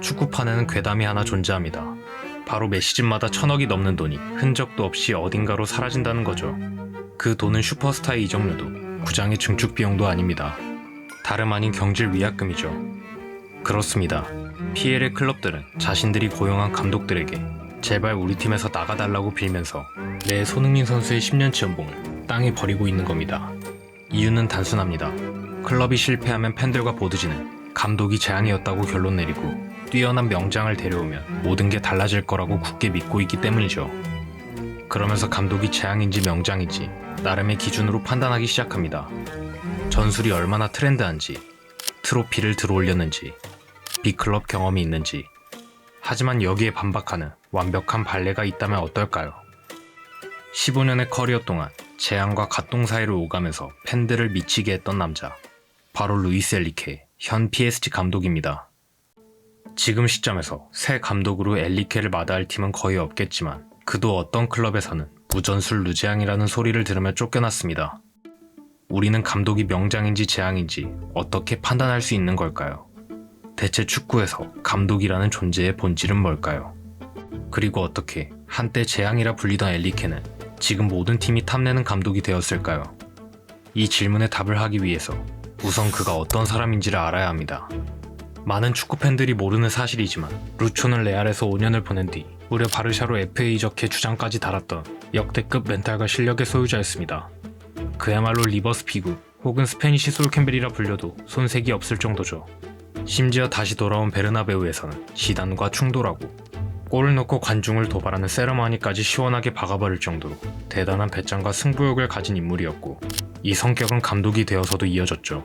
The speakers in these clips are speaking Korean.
축구판에는 괴담이 하나 존재합니다. 바로 매 시즌마다 1,000억이 넘는 돈이 흔적도 없이 어딘가로 사라진다는 거죠. 그 돈은 슈퍼스타의 이적료도 구장의 증축 비용도 아닙니다. 다름 아닌 경질 위약금이죠. 그렇습니다. PL의 클럽들은 자신들이 고용한 감독들에게 제발 우리 팀에서 나가달라고 빌면서 매 손흥민 선수의 10년치 연봉을 땅에 버리고 있는 겁니다. 이유는 단순합니다. 클럽이 실패하면 팬들과 보드진은 감독이 재앙이었다고 결론 내리고 뛰어난 명장을 데려오면 모든 게 달라질 거라고 굳게 믿고 있기 때문이죠. 그러면서 감독이 재앙인지 명장인지 나름의 기준으로 판단하기 시작합니다. 전술이 얼마나 트렌드한지, 트로피를 들어올렸는지, 빅클럽 경험이 있는지. 하지만 여기에 반박하는 완벽한 발레가 있다면 어떨까요? 15년의 커리어 동안 재앙과 갓동 사이를 오가면서 팬들을 미치게 했던 남자, 바로 루이스 엔리케, 현 PSG 감독입니다. 지금 시점에서 새 감독으로 엔리케를 마다할 팀은 거의 없겠지만 그도 어떤 클럽에서는 무전술 루재앙이라는 소리를 들으며 쫓겨났습니다. 우리는 감독이 명장인지 재앙인지 어떻게 판단할 수 있는 걸까요? 대체 축구에서 감독이라는 존재의 본질은 뭘까요? 그리고 어떻게 한때 재앙이라 불리던 엔리케는 지금 모든 팀이 탐내는 감독이 되었을까요? 이 질문에 답을 하기 위해서 우선 그가 어떤 사람인지를 알아야 합니다. 많은 축구팬들이 모르는 사실이지만 루초는 레알에서 5년을 보낸 뒤 무려 바르샤로 FA 이적해 주장까지 달았던 역대급 멘탈과 실력의 소유자였습니다. 그야말로 리버스 피구 혹은 스페니시 솔캠벨이라 불려도 손색이 없을 정도죠. 심지어 다시 돌아온 베르나베우에서는 지단과 충돌하고 골을 넣고 관중을 도발하는 세레머니까지 시원하게 박아버릴 정도로 대단한 배짱과 승부욕을 가진 인물이었고 이 성격은 감독이 되어서도 이어졌죠.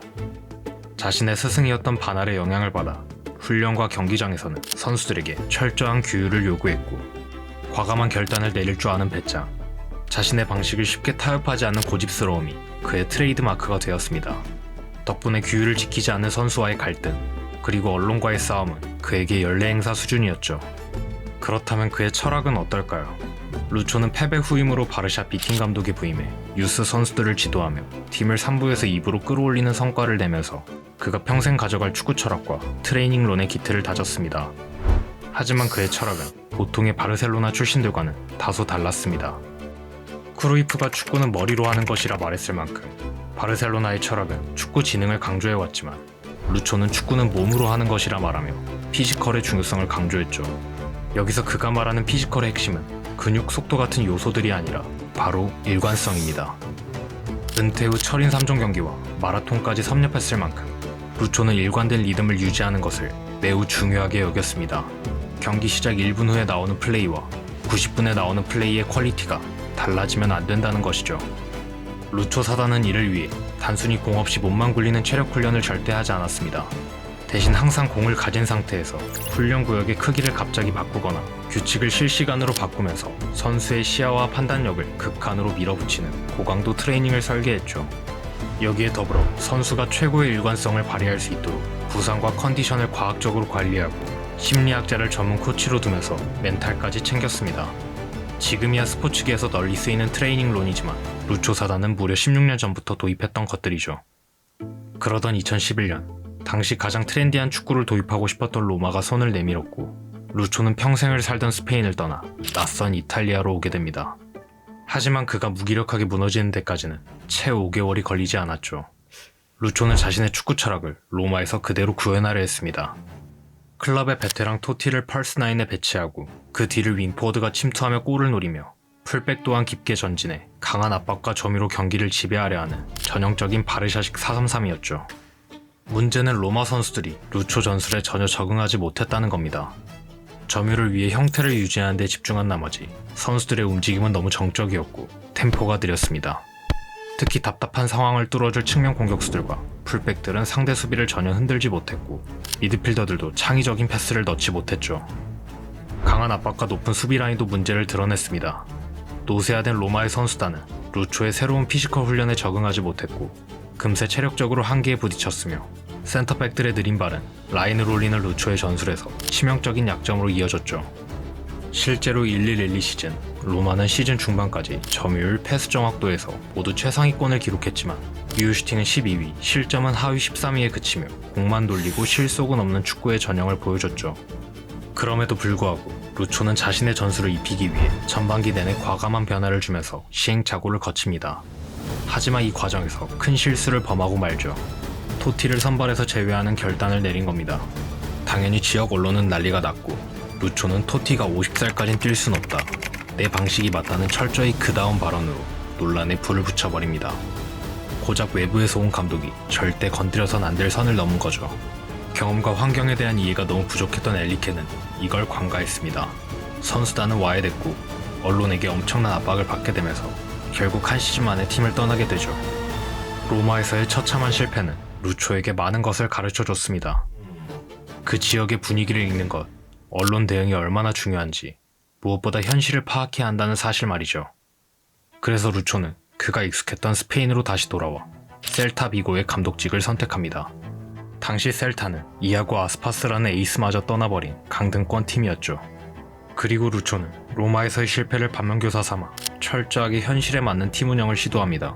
자신의 스승이었던 바날의 영향을 받아 훈련과 경기장에서는 선수들에게 철저한 규율을 요구했고 과감한 결단을 내릴 줄 아는 배짱, 자신의 방식을 쉽게 타협하지 않는 고집스러움이 그의 트레이드 마크가 되었습니다. 덕분에 규율을 지키지 않는 선수와의 갈등, 그리고 언론과의 싸움은 그에게 연례 행사 수준이었죠. 그렇다면 그의 철학은 어떨까요? 루초는 패배 후임으로 바르샤 B팀 감독에 부임해 유스 선수들을 지도하며 팀을 3부에서 2부로 끌어올리는 성과를 내면서 그가 평생 가져갈 축구 철학과 트레이닝론의 기틀을 다졌습니다. 하지만 그의 철학은 보통의 바르셀로나 출신들과는 다소 달랐습니다. 크루이프가 축구는 머리로 하는 것이라 말했을 만큼 바르셀로나의 철학은 축구 지능을 강조해왔지만 루초는 축구는 몸으로 하는 것이라 말하며 피지컬의 중요성을 강조했죠. 여기서 그가 말하는 피지컬의 핵심은 근육, 속도 같은 요소들이 아니라 바로 일관성입니다. 은퇴 후 철인 3종 경기와 마라톤까지 섭렵했을 만큼 루초는 일관된 리듬을 유지하는 것을 매우 중요하게 여겼습니다. 경기 시작 1분 후에 나오는 플레이와 90분에 나오는 플레이의 퀄리티가 달라지면 안 된다는 것이죠. 루초 사단은 이를 위해 단순히 공 없이 몸만 굴리는 체력 훈련을 절대 하지 않았습니다. 대신 항상 공을 가진 상태에서 훈련 구역의 크기를 갑자기 바꾸거나 규칙을 실시간으로 바꾸면서 선수의 시야와 판단력을 극한으로 밀어붙이는 고강도 트레이닝을 설계했죠. 여기에 더불어 선수가 최고의 일관성을 발휘할 수 있도록 부상과 컨디션을 과학적으로 관리하고 심리학자를 전문 코치로 두면서 멘탈까지 챙겼습니다. 지금이야 스포츠계에서 널리 쓰이는 트레이닝론이지만 루초 사단은 무려 16년 전부터 도입했던 것들이죠. 그러던 2011년 당시 가장 트렌디한 축구를 도입하고 싶었던 로마가 손을 내밀었고 루초는 평생을 살던 스페인을 떠나 낯선 이탈리아로 오게 됩니다. 하지만 그가 무기력하게 무너지는 데까지는 채 5개월이 걸리지 않았죠. 루초는 자신의 축구 철학을 로마에서 그대로 구현하려 했습니다. 클럽의 베테랑 토티를 펄스9에 배치하고 그 뒤를 윙포워드가 침투하며 골을 노리며 풀백 또한 깊게 전진해 강한 압박과 점유로 경기를 지배하려 하는 전형적인 바르샤식 4-3-3이었죠. 문제는 로마 선수들이 루초 전술에 전혀 적응하지 못했다는 겁니다. 점유를 위해 형태를 유지하는 데 집중한 나머지 선수들의 움직임은 너무 정적이었고 템포가 느렸습니다. 특히 답답한 상황을 뚫어줄 측면 공격수들과 풀백들은 상대 수비를 전혀 흔들지 못했고 미드필더들도 창의적인 패스를 넣지 못했죠. 강한 압박과 높은 수비 라인도 문제를 드러냈습니다. 노쇠화된 로마의 선수단은 루초의 새로운 피지컬 훈련에 적응하지 못했고 금세 체력적으로 한계에 부딪혔으며 센터백들의 느린 발은 라인을 올리는 루초의 전술에서 치명적인 약점으로 이어졌죠. 실제로 11-12 시즌 로마는 시즌 중반까지 점유율, 패스 정확도에서 모두 최상위권을 기록했지만 유효 슈팅은 12위, 실점은 하위 13위에 그치며 공만 돌리고 실속은 없는 축구의 전형을 보여줬죠. 그럼에도 불구하고 루초는 자신의 전술을 입히기 위해 전반기 내내 과감한 변화를 주면서 시행착오를 거칩니다. 하지만 이 과정에서 큰 실수를 범하고 말죠. 토티를 선발에서 제외하는 결단을 내린 겁니다. 당연히 지역 언론은 난리가 났고 루초는 토티가 50살까진 뛸 순 없다. 내 방식이 맞다는 철저히 그다음 발언으로 논란에 불을 붙여버립니다. 고작 외부에서 온 감독이 절대 건드려선 안 될 선을 넘은 거죠. 경험과 환경에 대한 이해가 너무 부족했던 엘리케는 이걸 관가했습니다. 선수단은 와해됐고 언론에게 엄청난 압박을 받게 되면서 결국 한 시즌 만에 팀을 떠나게 되죠. 로마에서의 처참한 실패는 루초에게 많은 것을 가르쳐줬습니다. 그 지역의 분위기를 읽는 것, 언론 대응이 얼마나 중요한지, 무엇보다 현실을 파악해야 한다는 사실 말이죠. 그래서 루초는 그가 익숙했던 스페인으로 다시 돌아와 셀타 비고의 감독직을 선택합니다. 당시 셀타는 이아고 아스파스라는 에이스마저 떠나버린 강등권 팀이었죠. 그리고 루초는 로마에서의 실패를 반면교사 삼아 철저하게 현실에 맞는 팀 운영을 시도합니다.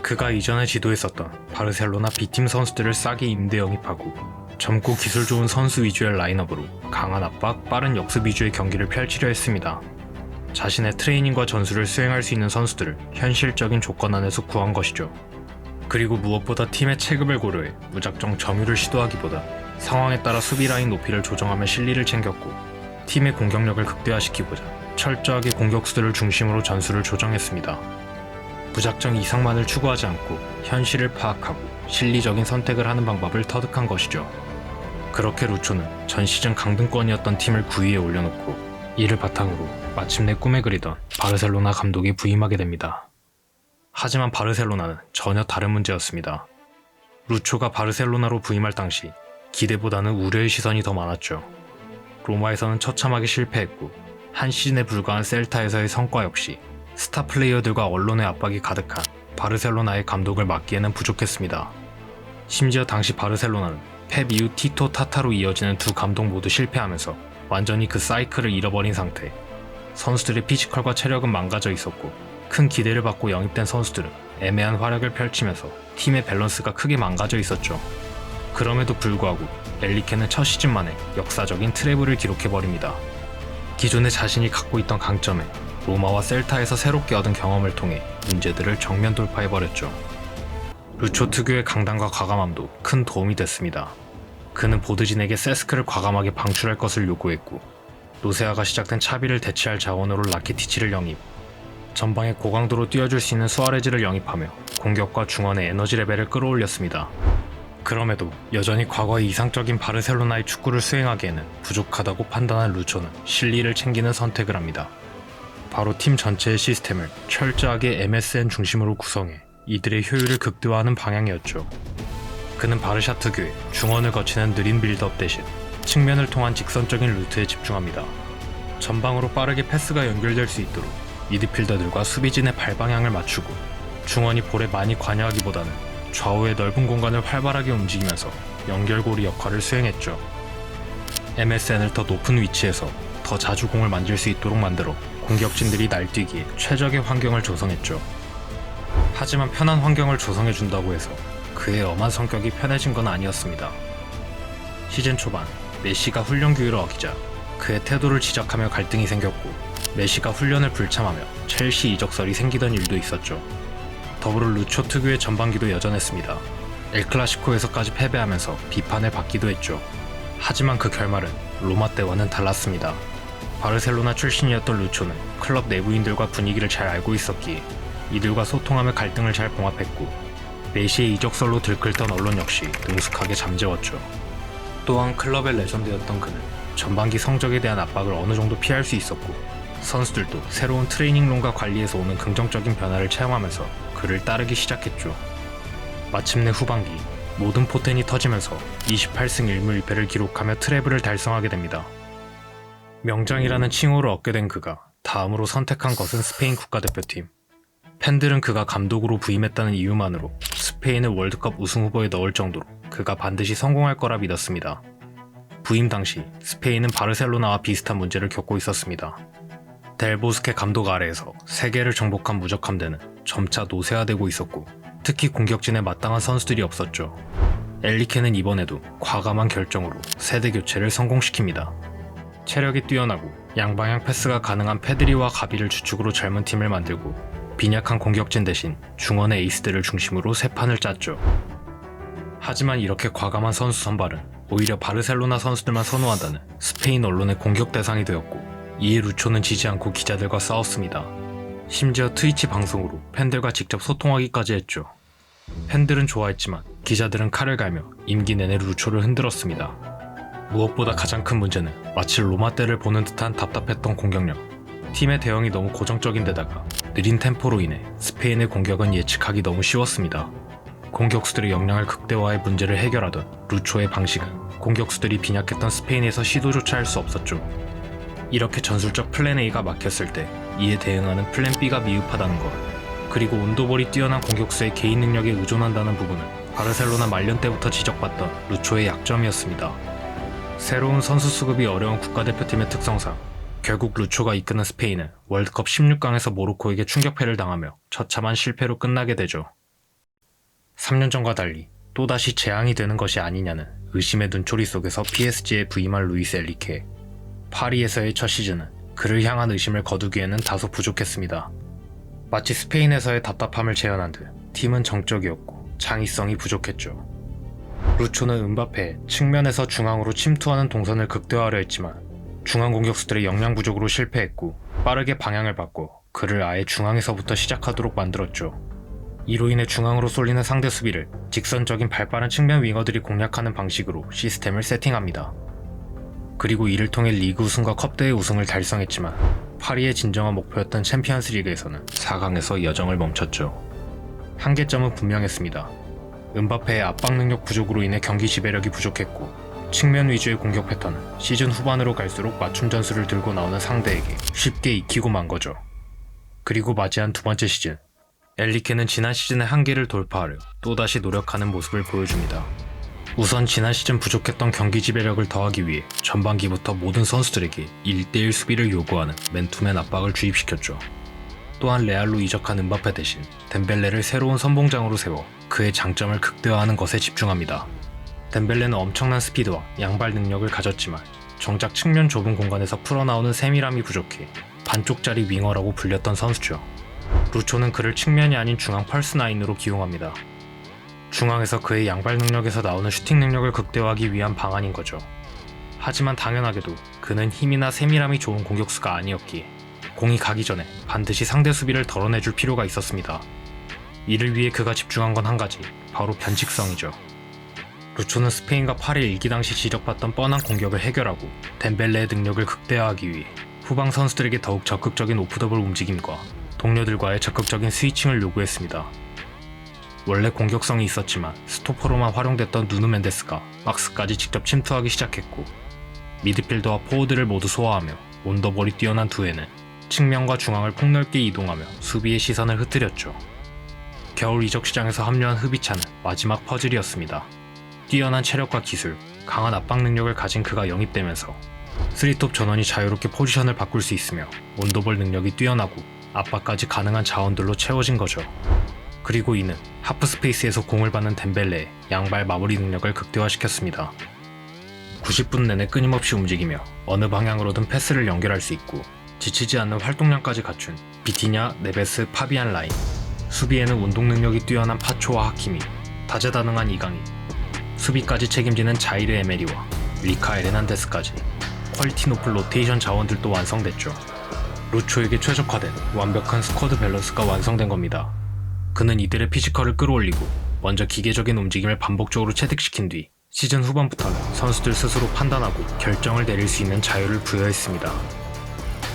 그가 이전에 지도했었던 바르셀로나 B팀 선수들을 싸게 임대 영입하고 젊고 기술 좋은 선수 위주의 라인업으로 강한 압박, 빠른 역습 위주의 경기를 펼치려 했습니다. 자신의 트레이닝과 전술을 수행할 수 있는 선수들을 현실적인 조건 안에서 구한 것이죠. 그리고 무엇보다 팀의 체급을 고려해 무작정 점유를 시도하기보다 상황에 따라 수비 라인 높이를 조정하며 실리를 챙겼고 팀의 공격력을 극대화시키고자 철저하게 공격수들을 중심으로 전술을 조정했습니다. 무작정 이상만을 추구하지 않고 현실을 파악하고 실리적인 선택을 하는 방법을 터득한 것이죠. 그렇게 루초는 전 시즌 강등권이었던 팀을 9위에 올려놓고 이를 바탕으로 마침내 꿈에 그리던 바르셀로나 감독이 부임하게 됩니다. 하지만 바르셀로나는 전혀 다른 문제였습니다. 루초가 바르셀로나로 부임할 당시 기대보다는 우려의 시선이 더 많았죠. 로마에서는 처참하게 실패했고 한 시즌에 불과한 셀타에서의 성과 역시 스타 플레이어들과 언론의 압박이 가득한 바르셀로나의 감독을 맡기에는 부족했습니다. 심지어 당시 바르셀로나는 펩 이후 티토 타타로 이어지는 두 감독 모두 실패하면서 완전히 그 사이클을 잃어버린 상태. 선수들의 피지컬과 체력은 망가져 있었고 큰 기대를 받고 영입된 선수들은 애매한 활약을 펼치면서 팀의 밸런스가 크게 망가져 있었죠. 그럼에도 불구하고 엘리케는 첫 시즌 만에 역사적인 트래블을 기록해버립니다. 기존에 자신이 갖고 있던 강점에 로마와 셀타에서 새롭게 얻은 경험을 통해 문제들을 정면 돌파해버렸죠. 루초 특유의 강단과 과감함도 큰 도움이 됐습니다. 그는 보드진에게 세스크를 과감하게 방출할 것을 요구했고 노세아가 시작된 차비를 대체할 자원으로 라키티치를 영입, 전방에 고강도로 뛰어줄 수 있는 수아레즈를 영입하며 공격과 중원의 에너지 레벨을 끌어올렸습니다. 그럼에도 여전히 과거의 이상적인 바르셀로나의 축구를 수행하기에는 부족하다고 판단한 루초는 실리를 챙기는 선택을 합니다. 바로 팀 전체의 시스템을 철저하게 MSN 중심으로 구성해 이들의 효율을 극대화하는 방향이었죠. 그는 바르샤 특유의 중원을 거치는 느린 빌드업 대신 측면을 통한 직선적인 루트에 집중합니다. 전방으로 빠르게 패스가 연결될 수 있도록 미드필더들과 수비진의 발방향을 맞추고 중원이 볼에 많이 관여하기보다는 좌우의 넓은 공간을 활발하게 움직이면서 연결고리 역할을 수행했죠. MSN을 더 높은 위치에서 더 자주 공을 만질 수 있도록 만들어 공격진들이 날뛰기에 최적의 환경을 조성했죠. 하지만 편한 환경을 조성해준다고 해서 그의 엄한 성격이 편해진 건 아니었습니다. 시즌 초반 메시가 훈련 규율을 어기자 그의 태도를 지적하며 갈등이 생겼고 메시가 훈련을 불참하며 첼시 이적설이 생기던 일도 있었죠. 더불어 루초 특유의 전반기도 여전했습니다. 엘클라시코에서까지 패배하면서 비판을 받기도 했죠. 하지만 그 결말은 로마 때와는 달랐습니다. 바르셀로나 출신이었던 루초는 클럽 내부인들과 분위기를 잘 알고 있었기에 이들과 소통하며 갈등을 잘 봉합했고 메시의 이적설로 들끓던 언론 역시 능숙하게 잠재웠죠. 또한 클럽의 레전드였던 그는 전반기 성적에 대한 압박을 어느 정도 피할 수 있었고 선수들도 새로운 트레이닝론과 관리에서 오는 긍정적인 변화를 체험하면서 그를 따르기 시작했죠. 마침내 후반기 모든 포텐이 터지면서 28승 1무 1패를 기록하며 트래블을 달성하게 됩니다. 명장이라는 칭호를 얻게 된 그가 다음으로 선택한 것은 스페인 국가대표팀. 팬들은 그가 감독으로 부임했다는 이유만으로 스페인을 월드컵 우승 후보에 넣을 정도로 그가 반드시 성공할 거라 믿었습니다. 부임 당시 스페인은 바르셀로나와 비슷한 문제를 겪고 있었습니다. 델보스케 감독 아래에서 세계를 정복한 무적함대는 점차 노쇠화되고 있었고 특히 공격진에 마땅한 선수들이 없었죠. 엘리케는 이번에도 과감한 결정으로 세대 교체를 성공시킵니다. 체력이 뛰어나고 양방향 패스가 가능한 페드리와 가비를 주축으로 젊은 팀을 만들고 빈약한 공격진 대신 중원의 에이스들을 중심으로 새 판을 짰죠. 하지만 이렇게 과감한 선수 선발은 오히려 바르셀로나 선수들만 선호한다는 스페인 언론의 공격 대상이 되었고, 이에 루초는 지지 않고 기자들과 싸웠습니다. 심지어 트위치 방송으로 팬들과 직접 소통하기까지 했죠. 팬들은 좋아했지만 기자들은 칼을 갈며 임기 내내 루초를 흔들었습니다. 무엇보다 가장 큰 문제는 마치 로마 때를 보는 듯한 답답했던 공격력. 팀의 대응이 너무 고정적인 데다가 느린 템포로 인해 스페인의 공격은 예측하기 너무 쉬웠습니다. 공격수들의 역량을 극대화해 문제를 해결하던 루초의 방식은 공격수들이 빈약했던 스페인에서 시도조차 할 수 없었죠. 이렇게 전술적 플랜 A가 막혔을 때 이에 대응하는 플랜 B가 미흡하다는 것, 그리고 온도볼이 뛰어난 공격수의 개인 능력에 의존한다는 부분은 바르셀로나 말년 때부터 지적받던 루초의 약점이었습니다. 새로운 선수 수급이 어려운 국가대표팀의 특성상 결국 루초가 이끄는 스페인은 월드컵 16강에서 모로코에게 충격패를 당하며 처참한 실패로 끝나게 되죠. 3년 전과 달리 또다시 재앙이 되는 것이 아니냐는 의심의 눈초리 속에서 PSG에 부임한 루이스 엘리케. 파리에서의 첫 시즌은 그를 향한 의심을 거두기에는 다소 부족했습니다. 마치 스페인에서의 답답함을 재현한 듯 팀은 정적이었고 창의성이 부족했죠. 루초는 음바페 측면에서 중앙으로 침투하는 동선을 극대화하려 했지만 중앙 공격수들의 역량 부족으로 실패했고, 빠르게 방향을 바꿔 그를 아예 중앙에서부터 시작하도록 만들었죠. 이로 인해 중앙으로 쏠리는 상대 수비를 직선적인 발빠른 측면 윙어들이 공략하는 방식으로 시스템을 세팅합니다. 그리고 이를 통해 리그 우승과 컵대회 우승을 달성했지만 파리의 진정한 목표였던 챔피언스 리그에서는 4강에서 여정을 멈췄죠. 한계점은 분명했습니다. 음바페의 압박 능력 부족으로 인해 경기 지배력이 부족했고, 측면 위주의 공격 패턴은 시즌 후반으로 갈수록 맞춤 전술을 들고 나오는 상대에게 쉽게 익히고 만 거죠. 그리고 맞이한 두 번째 시즌, 엘리케는 지난 시즌의 한계를 돌파하려 또다시 노력하는 모습을 보여줍니다. 우선 지난 시즌 부족했던 경기 지배력을 더하기 위해 전반기부터 모든 선수들에게 1대1 수비를 요구하는 맨투맨 압박을 주입시켰죠. 또한 레알로 이적한 음바페 대신 덴벨레를 새로운 선봉장으로 세워 그의 장점을 극대화하는 것에 집중합니다. 덴벨레는 엄청난 스피드와 양발 능력을 가졌지만 정작 측면 좁은 공간에서 풀어나오는 세밀함이 부족해 반쪽짜리 윙어라고 불렸던 선수죠. 루초는 그를 측면이 아닌 중앙 펄스9으로 기용합니다. 중앙에서 그의 양발 능력에서 나오는 슈팅 능력을 극대화하기 위한 방안인 거죠. 하지만 당연하게도 그는 힘이나 세밀함이 좋은 공격수가 아니었기에 공이 가기 전에 반드시 상대 수비를 덜어내줄 필요가 있었습니다. 이를 위해 그가 집중한 건 한 가지, 바로 변칙성이죠. 루초는 스페인과 파리 일기 당시 지적받던 뻔한 공격을 해결하고 덴벨레의 능력을 극대화하기 위해 후방 선수들에게 더욱 적극적인 오프더볼 움직임과 동료들과의 적극적인 스위칭을 요구했습니다. 원래 공격성이 있었지만 스토퍼로만 활용됐던 누누 멘데스가 박스까지 직접 침투하기 시작했고, 미드필더와 포워드를 모두 소화하며 온더볼이 뛰어난 두에는 측면과 중앙을 폭넓게 이동하며 수비의 시선을 흩뜨렸죠. 겨울 이적 시장에서 합류한 흐비차는 마지막 퍼즐이었습니다. 뛰어난 체력과 기술, 강한 압박 능력을 가진 그가 영입되면서 3톱 전원이 자유롭게 포지션을 바꿀 수 있으며 온더볼 능력이 뛰어나고 압박까지 가능한 자원들로 채워진 거죠. 그리고 이는 하프 스페이스에서 공을 받는 덴벨레의 양발 마무리 능력을 극대화시켰습니다. 90분 내내 끊임없이 움직이며 어느 방향으로든 패스를 연결할 수 있고 지치지 않는 활동량까지 갖춘 비티냐, 네베스, 파비안 라인, 수비에는 운동 능력이 뛰어난 파초와 하키미, 다재다능한 이강인, 수비까지 책임지는 자이르 에메리와 리카 에르난데스까지 퀄리티 높은 로테이션 자원들도 완성됐죠. 루초에게 최적화된 완벽한 스쿼드 밸런스가 완성된 겁니다. 그는 이들의 피지컬을 끌어올리고 먼저 기계적인 움직임을 반복적으로 체득시킨 뒤 시즌 후반부터는 선수들 스스로 판단하고 결정을 내릴 수 있는 자유를 부여했습니다.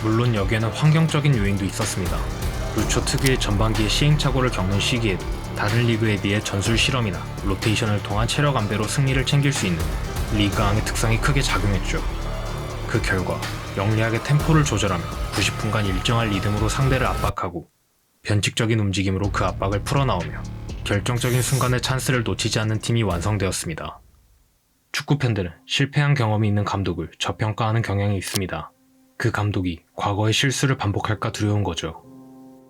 물론 여기에는 환경적인 요인도 있었습니다. 루초 특유의 전반기에 시행착오를 겪는 시기에도 다른 리그에 비해 전술 실험이나 로테이션을 통한 체력 안배로 승리를 챙길 수 있는 리그왕의 특성이 크게 작용했죠. 그 결과 영리하게 템포를 조절하며 90분간 일정한 리듬으로 상대를 압박하고 변칙적인 움직임으로 그 압박을 풀어나오며 결정적인 순간에 찬스를 놓치지 않는 팀이 완성되었습니다. 축구팬들은 실패한 경험이 있는 감독을 저평가하는 경향이 있습니다. 그 감독이 과거의 실수를 반복할까 두려운 거죠.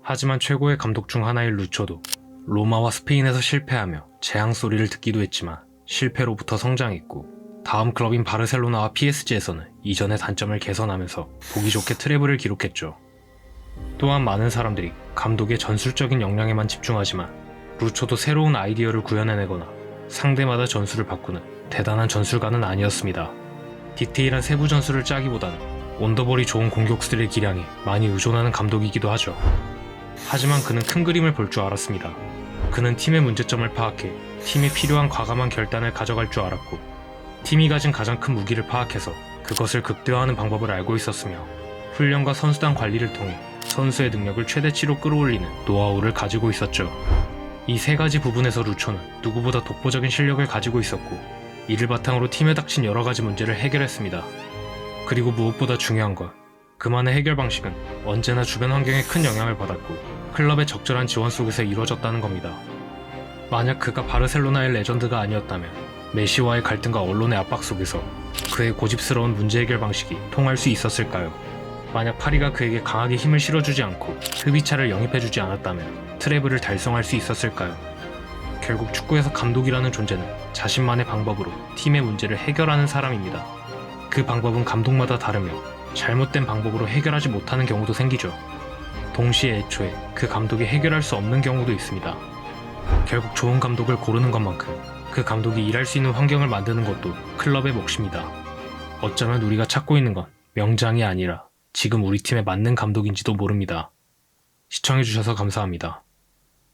하지만 최고의 감독 중 하나인 루초도 로마와 스페인에서 실패하며 재앙 소리를 듣기도 했지만 실패로부터 성장했고 다음 클럽인 바르셀로나와 PSG에서는 이전의 단점을 개선하면서 보기 좋게 트래블을 기록했죠. 또한 많은 사람들이 감독의 전술적인 역량에만 집중하지만 루초도 새로운 아이디어를 구현해내거나 상대마다 전술을 바꾸는 대단한 전술가는 아니었습니다. 디테일한 세부 전술을 짜기보다는 온더볼이 좋은 공격수들의 기량에 많이 의존하는 감독이기도 하죠. 하지만 그는 큰 그림을 볼 줄 알았습니다. 그는 팀의 문제점을 파악해 팀에 필요한 과감한 결단을 가져갈 줄 알았고 팀이 가진 가장 큰 무기를 파악해서 그것을 극대화하는 방법을 알고 있었으며 훈련과 선수단 관리를 통해 선수의 능력을 최대치로 끌어올리는 노하우를 가지고 있었죠. 이 세 가지 부분에서 루초는 누구보다 독보적인 실력을 가지고 있었고 이를 바탕으로 팀에 닥친 여러 가지 문제를 해결했습니다. 그리고 무엇보다 중요한 건 그만의 해결 방식은 언제나 주변 환경에 큰 영향을 받았고 클럽의 적절한 지원 속에서 이루어졌다는 겁니다. 만약 그가 바르셀로나의 레전드가 아니었다면 메시와의 갈등과 언론의 압박 속에서 그의 고집스러운 문제 해결 방식이 통할 수 있었을까요? 만약 파리가 그에게 강하게 힘을 실어주지 않고 흡입차를 영입해주지 않았다면 트래블을 달성할 수 있었을까요? 결국 축구에서 감독이라는 존재는 자신만의 방법으로 팀의 문제를 해결하는 사람입니다. 그 방법은 감독마다 다르며 잘못된 방법으로 해결하지 못하는 경우도 생기죠. 동시에 애초에 그 감독이 해결할 수 없는 경우도 있습니다. 결국 좋은 감독을 고르는 것만큼 그 감독이 일할 수 있는 환경을 만드는 것도 클럽의 몫입니다. 어쩌면 우리가 찾고 있는 건 명장이 아니라 지금 우리 팀에 맞는 감독인지도 모릅니다. 시청해주셔서 감사합니다.